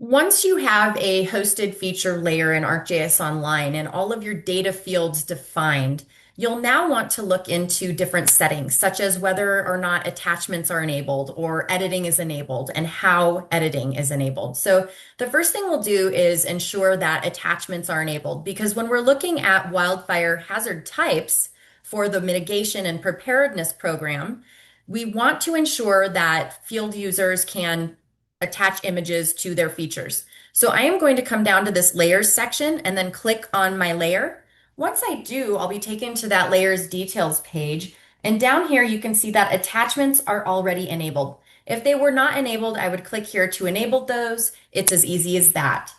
Once you have a hosted feature layer in ArcGIS Online and all of your data fields defined, you'll now want to look into different settings, such as whether or not attachments are enabled or editing is enabled and how editing is enabled. So the first thing we'll do is ensure that attachments are enabled because when we're looking at wildfire hazard types for the mitigation and preparedness program, we want to ensure that field users can attach images to their features. So I am going to come down to this layers section and then click on my layer. Once I do, I'll be taken to that layers details page. And down here, you can see that attachments are already enabled. If they were not enabled, I would click here to enable those. It's as easy as that.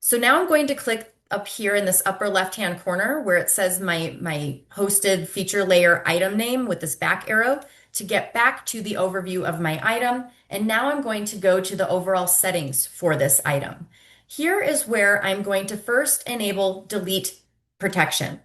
So now I'm going to click up here in this upper left-hand corner where it says my hosted feature layer item name with this back arrow to get back to the overview of my item. And now I'm going to go to the overall settings for this item. Here is where I'm going to first enable delete protection.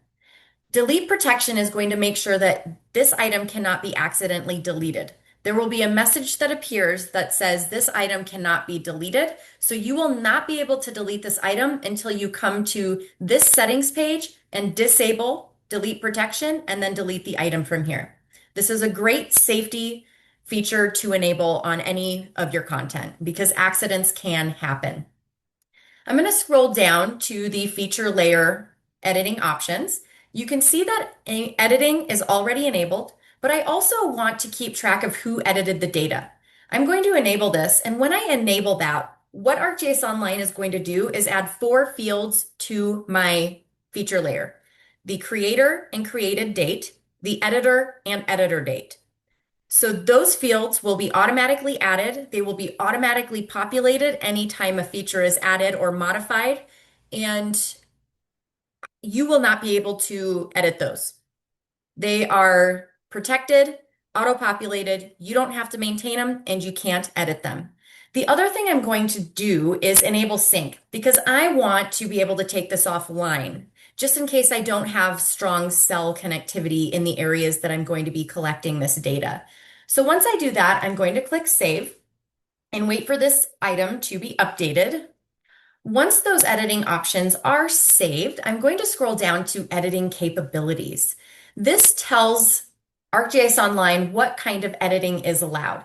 Delete protection is going to make sure that this item cannot be accidentally deleted. There will be a message that appears that says this item cannot be deleted. So you will not be able to delete this item until you come to this settings page and disable delete protection and then delete the item from here. This is a great safety feature to enable on any of your content because accidents can happen. I'm going to scroll down to the feature layer editing options. You can see that editing is already enabled, but I also want to keep track of who edited the data. I'm going to enable this, and when I enable that, what ArcGIS Online is going to do is add 4 fields to my feature layer: the creator and created date, the editor and editor date. So those fields will be automatically added. They will be automatically populated anytime a feature is added or modified, and you will not be able to edit those. They are protected, auto-populated. You don't have to maintain them, and you can't edit them. The other thing I'm going to do is enable sync because I want to be able to take this offline just in case I don't have strong cell connectivity in the areas that I'm going to be collecting this data. So once I do that, I'm going to click Save and wait for this item to be updated. Once those editing options are saved, I'm going to scroll down to Editing Capabilities. This tells ArcGIS Online what kind of editing is allowed.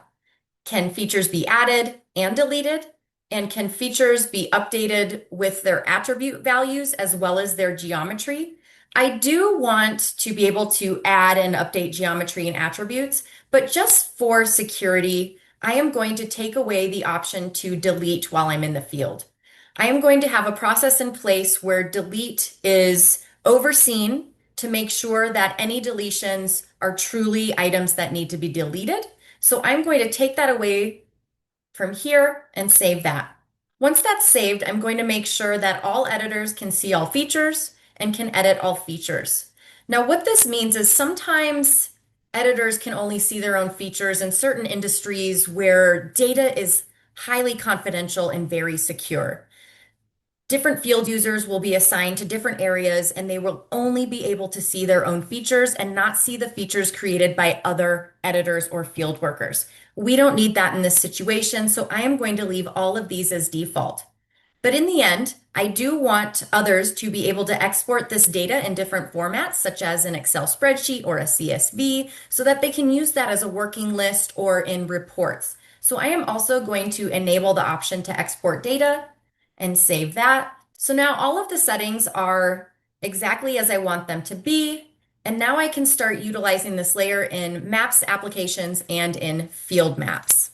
Can features be added and deleted? And can features be updated with their attribute values as well as their geometry? I do want to be able to add and update geometry and attributes, but just for security, I am going to take away the option to delete while I'm in the field. I am going to have a process in place where delete is overseen to make sure that any deletions are truly items that need to be deleted. So I'm going to take that away from here and save that. Once that's saved, I'm going to make sure that all editors can see all features and can edit all features. Now, what this means is sometimes editors can only see their own features in certain industries where data is highly confidential and very secure. Different field users will be assigned to different areas and they will only be able to see their own features and not see the features created by other editors or field workers. We don't need that in this situation, so I am going to leave all of these as default. But in the end, I do want others to be able to export this data in different formats, such as an Excel spreadsheet or a CSV, so that they can use that as a working list or in reports. So I am also going to enable the option to export data and save that. So now all of the settings are exactly as I want them to be. And now I can start utilizing this layer in maps applications and in field maps.